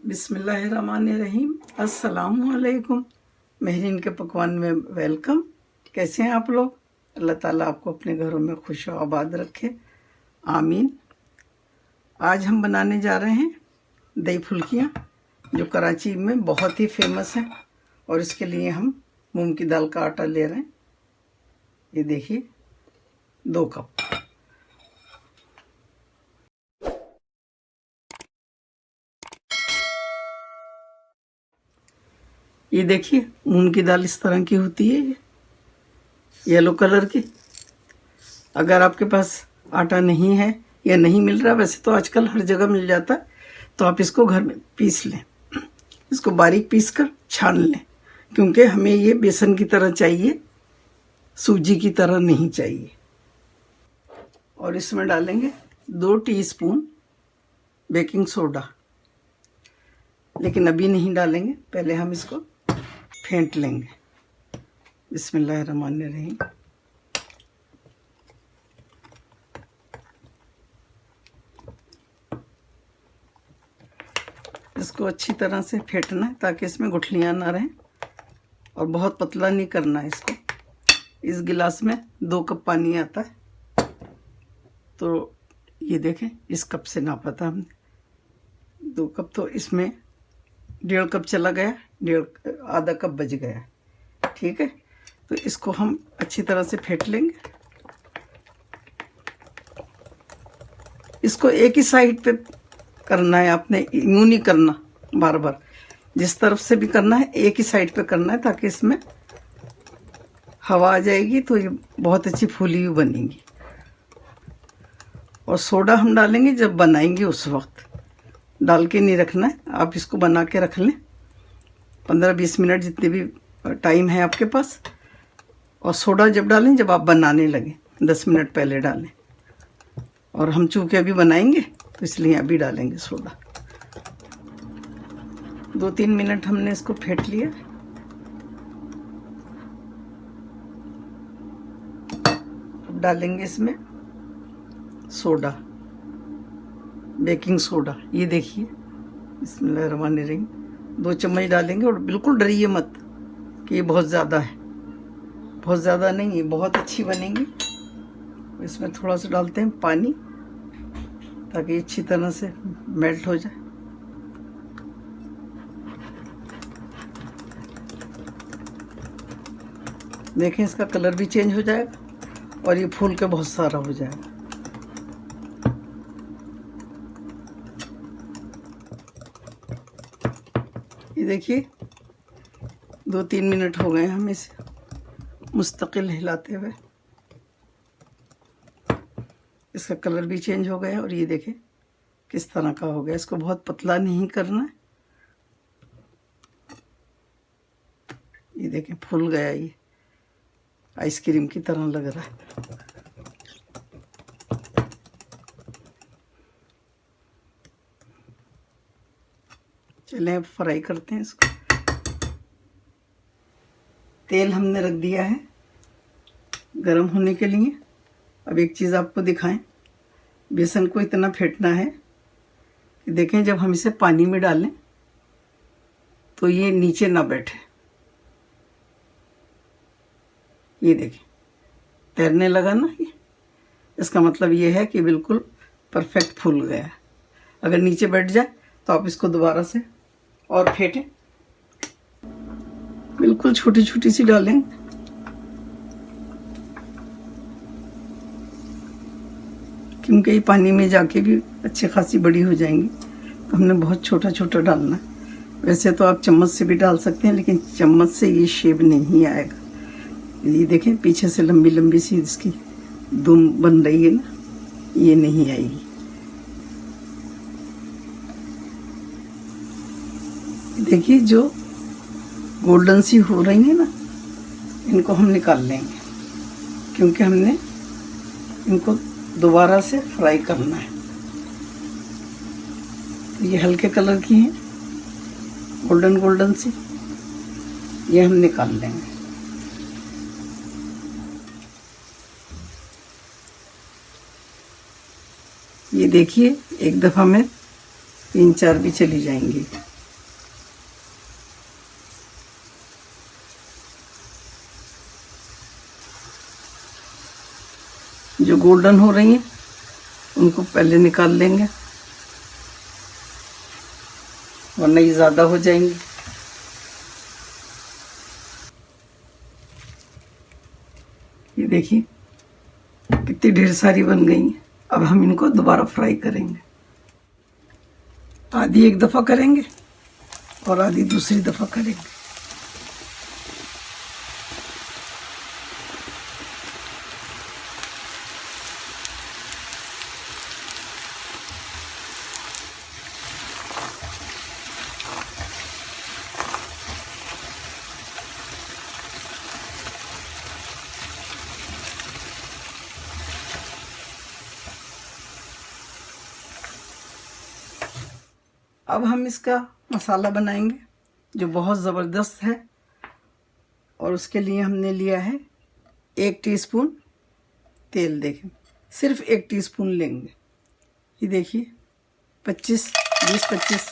बिस्मिल्लाहिर्रहमानिर्रहीम। अस्सलामुअलैकुम। महरीन के पकवान में वेलकम। कैसे हैं आप लोग? अल्लाह ताला आपको अपने घरों में खुश और आबाद रखे, आमीन। आज हम बनाने जा रहे हैं दही फुल्कियाँ, जो कराची में बहुत ही फेमस हैं। और इसके लिए हम मूंग की दाल का आटा ले रहे हैं। ये देखिए 2 कप। ये देखिए मूंग की दाल इस तरह की होती है, ये येलो कलर की। अगर आपके पास आटा नहीं है या नहीं मिल रहा, वैसे तो आजकल हर जगह मिल जाता है, तो आप इसको घर में पीस लें। इसको बारीक पीस कर छान लें, क्योंकि हमें ये बेसन की तरह चाहिए, सूजी की तरह नहीं चाहिए। और इसमें डालेंगे 2 टीस्पून बेकिंग सोडा, लेकिन अभी नहीं डालेंगे, पहले हम इसको फेंट लेंगे। बिस्मिल्लाहिर्रहमानिर्रहीम। इसको अच्छी तरह से फेंटना है ताकि इसमें गुठलियाँ ना रहें, और बहुत पतला नहीं करना है इसको। इस गिलास में 2 कप पानी आता है, तो ये देखें इस कप से नापा था हमने 2 कप, तो इसमें 1.5 कप चला गया, आधा कप बच गया। ठीक है, तो इसको हम अच्छी तरह से फेंट लेंगे। इसको एक ही साइड पे करना है, आपने यूं नहीं करना, बार बार जिस तरफ से भी करना है एक ही साइड पे करना है, ताकि इसमें हवा आ जाएगी तो ये बहुत अच्छी फूली हुई बनेगी। और सोडा हम डालेंगे जब बनाएंगे, उस वक्त डाल के नहीं रखना है। आप इसको बना के रख लें 15-20 मिनट, जितने भी टाइम है आपके पास। और सोडा जब डालें, जब आप बनाने लगें, 10 मिनट पहले डालें। और हम चूँकि अभी बनाएंगे तो इसलिए अभी डालेंगे सोडा। 2-3 मिनट हमने इसको फेंट लिया। अब डालेंगे इसमें सोडा, बेकिंग सोडा। ये देखिए बिस्मिल्लाहिर्रहमानिर्रहीम, 2 चम्मच डालेंगे। और बिल्कुल डरिए मत कि ये बहुत ज़्यादा है, बहुत ज़्यादा नहीं, ये बहुत अच्छी बनेगी। इसमें थोड़ा सा डालते हैं पानी, ताकि अच्छी तरह से मेल्ट हो जाए। देखें इसका कलर भी चेंज हो जाएगा और ये फूल के बहुत सारा हो जाएगा। ये देखिए 2-3 मिनट हो गए हम इसे मुस्तकिल हिलाते हुए। इसका कलर भी चेंज हो गया और ये देखें किस तरह का हो गया। इसको बहुत पतला नहीं करना है। ये देखें फूल गया, ये आइसक्रीम की तरह लग रहा है। चलें अब फ्राई करते हैं इसको। तेल हमने रख दिया है गरम होने के लिए। अब एक चीज़ आपको दिखाएं, बेसन को इतना फेंटना है कि देखें जब हम इसे पानी में डालें तो ये नीचे ना बैठे। ये देखें तैरने लगा ना, ये इसका मतलब ये है कि बिल्कुल परफेक्ट फूल गया है। अगर नीचे बैठ जाए तो आप इसको दोबारा से और फेंटें। बिल्कुल छोटी छोटी सी डालें, क्योंकि ये पानी में जाके भी अच्छी खासी बड़ी हो जाएंगी, तो हमने बहुत छोटा छोटा डालना है। वैसे तो आप चम्मच से भी डाल सकते हैं, लेकिन चम्मच से ये शेप नहीं आएगा। ये देखें पीछे से लंबी लंबी सी इसकी दुम बन रही है ना, ये नहीं आएगी। देखिए जो गोल्डन सी हो रही है ना, इनको हम निकाल लेंगे, क्योंकि हमने इनको दोबारा से फ्राई करना है। ये हल्के कलर की हैं, गोल्डन गोल्डन सी, ये हम निकाल लेंगे। ये देखिए एक दफ़ा में 3-4 भी चली जाएंगी। जो गोल्डन हो रही हैं उनको पहले निकाल लेंगे, वरना ये ज़्यादा हो जाएंगी। ये देखिए कितनी ढेर सारी बन गई हैं। अब हम इनको दोबारा फ्राई करेंगे। आधी एक दफ़ा करेंगे और आधी दूसरी दफ़ा करेंगे। अब हम इसका मसाला बनाएंगे जो बहुत ज़बरदस्त है, और उसके लिए हमने लिया है 1 टीस्पून तेल। देखें, सिर्फ 1 टीस्पून लेंगे। ये देखिए 20-25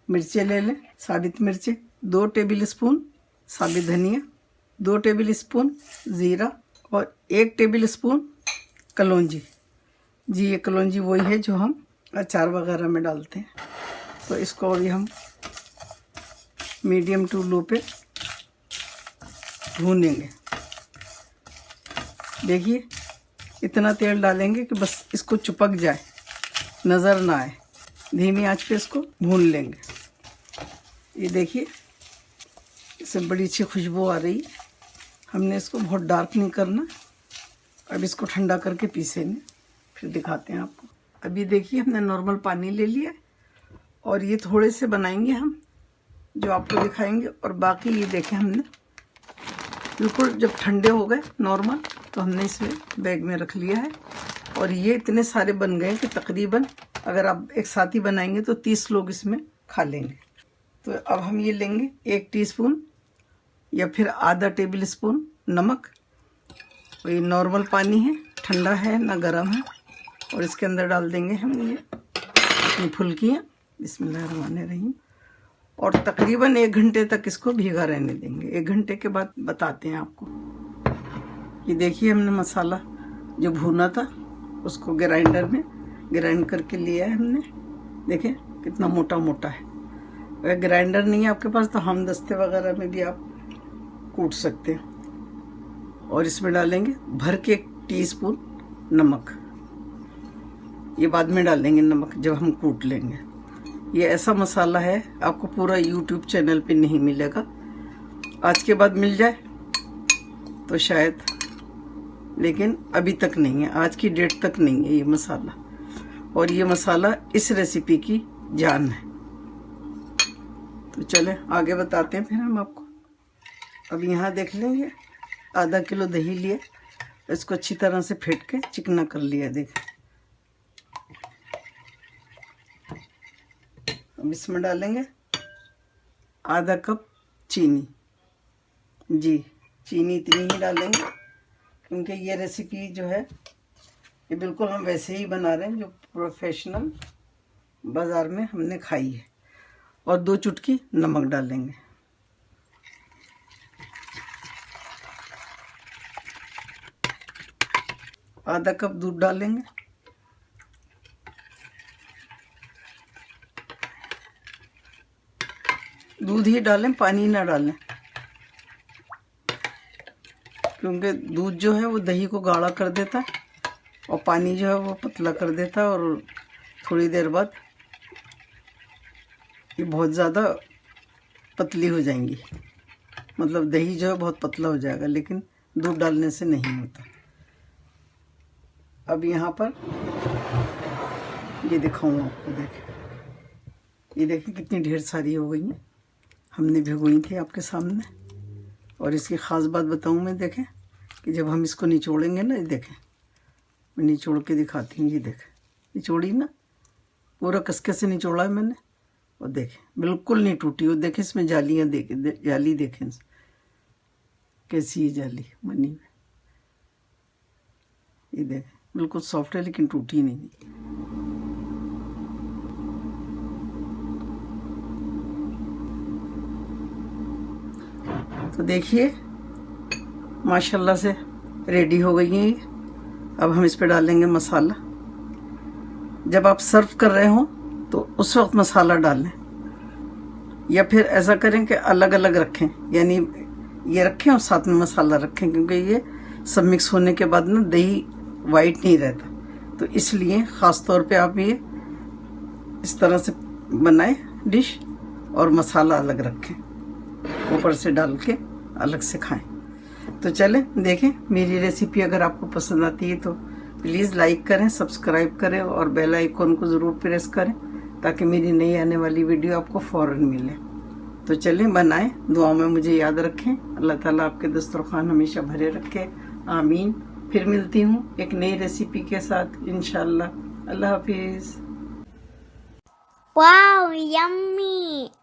मिर्चें ले लें, साबित मिर्चें, 2 टेबल स्पून साबित धनिया, 2 टेबल स्पून ज़ीरा और 1 टेबल स्पून कलौंजी। जी, ये कलौंजी वही है जो हम अचार वगैरह में डालते हैं। तो इसको अभी हम मीडियम टू लो पे भूनेंगे। देखिए इतना तेल डालेंगे कि बस इसको चिपक जाए, नज़र ना आए। धीमी आंच पे इसको भून लेंगे। ये देखिए इससे बड़ी अच्छी खुशबू आ रही है। हमने इसको बहुत डार्क नहीं करना। अब इसको ठंडा करके पीसेंगे, फिर दिखाते हैं आपको। अभी देखिए हमने नॉर्मल पानी ले लिया और ये थोड़े से बनाएंगे हम, जो आपको दिखाएंगे। और बाकी ये देखें हमने बिल्कुल जब ठंडे हो गए नॉर्मल, तो हमने इसे बैग में रख लिया है। और ये इतने सारे बन गए कि तकरीबन अगर आप एक साथ ही बनाएंगे तो 30 लोग इसमें खा लेंगे। तो अब हम ये लेंगे 1 टीस्पून या फिर आधा टेबल स्पून नमक। और ये नॉर्मल पानी है, ठंडा है ना गर्म है। और इसके अंदर डाल देंगे हम ये अपनी फुल्कियाँ। बिस्मिल्लाहिर्रहमानिर्रहीम। और तकरीबन 1 घंटे तक इसको भीगा रहने देंगे। 1 घंटे के बाद बताते हैं आपको। ये देखिए हमने मसाला जो भुना था उसको ग्राइंडर में ग्राइंड करके लिया है हमने। देखें कितना मोटा मोटा है। अगर ग्राइंडर नहीं है आपके पास तो हमदस्ते वगैरह में भी आप कूट सकते हैं। और इसमें डालेंगे भर के 1 टीस्पून नमक। ये बाद में डालेंगे नमक जब हम कूट लेंगे। ये ऐसा मसाला है आपको पूरा YouTube चैनल पे नहीं मिलेगा। आज के बाद मिल जाए तो शायद, लेकिन अभी तक नहीं है, आज की डेट तक नहीं है ये मसाला। और ये मसाला इस रेसिपी की जान है। तो चले आगे बताते हैं फिर हम आपको। अब यहाँ देख लेंगे आधा किलो दही लिए, इसको अच्छी तरह से फेंट के चिकना कर लिया। देखें अब इसमें डालेंगे आधा कप चीनी। जी, चीनी इतनी ही डालेंगे क्योंकि ये रेसिपी जो है ये बिल्कुल हम वैसे ही बना रहे हैं जो प्रोफेशनल बाज़ार में हमने खाई है। और 2 चुटकी नमक डालेंगे। आधा कप दूध डालेंगे। दूध ही डालें, पानी ना डालें, क्योंकि दूध जो है वो दही को गाढ़ा कर देता है और पानी जो है वो पतला कर देता है। और थोड़ी देर बाद ये बहुत ज़्यादा पतली हो जाएंगी, मतलब दही जो है बहुत पतला हो जाएगा, लेकिन दूध डालने से नहीं होता। अब यहाँ पर ये दिखाऊँ आपको। देखें, ये देखिए कितनी ढेर सारी हो गई हैं, हमने भिगोई थी आपके सामने। और इसकी ख़ास बात बताऊँ मैं, देखें कि जब हम इसको निचोड़ेंगे ना, ये देखें मैं निचोड़ के दिखाती हूँ। ये देखें निचोड़ी ना, पूरा कसके से निचोड़ा है मैंने। और देखें बिल्कुल नहीं टूटी। और देखें इसमें जालियाँ, जाली देखें कैसी है जाली बनी हुई। ये देखें बिल्कुल सॉफ्ट है लेकिन टूटी नहीं। तो देखिए माशाल्लाह से रेडी हो गई है ये। अब हम इस पे डालेंगे मसाला। जब आप सर्व कर रहे हो तो उस वक्त मसाला डालें, या फिर ऐसा करें कि अलग अलग रखें, यानी ये रखें और साथ में मसाला रखें, क्योंकि ये सब मिक्स होने के बाद ना दही वाइट नहीं रहता। तो इसलिए ख़ास तौर पे आप ये इस तरह से बनाएं डिश, और मसाला अलग रखें, ऊपर से डाल के अलग से खाएं। तो चलें देखें मेरी रेसिपी। अगर आपको पसंद आती है तो प्लीज़ लाइक करें, सब्सक्राइब करें और बेल आइकॉन को ज़रूर प्रेस करें, ताकि मेरी नई आने वाली वीडियो आपको फ़ौरन मिले। तो चलें बनाएं, दुआ में मुझे याद रखें। अल्लाह ताला आपके दस्तरखान हमेशा भरे रखे, आमीन। फिर मिलती हूँ एक नई रेसिपी के साथ इंशाल्लाह। अल्लाह हाफिज़। Wow, yummy!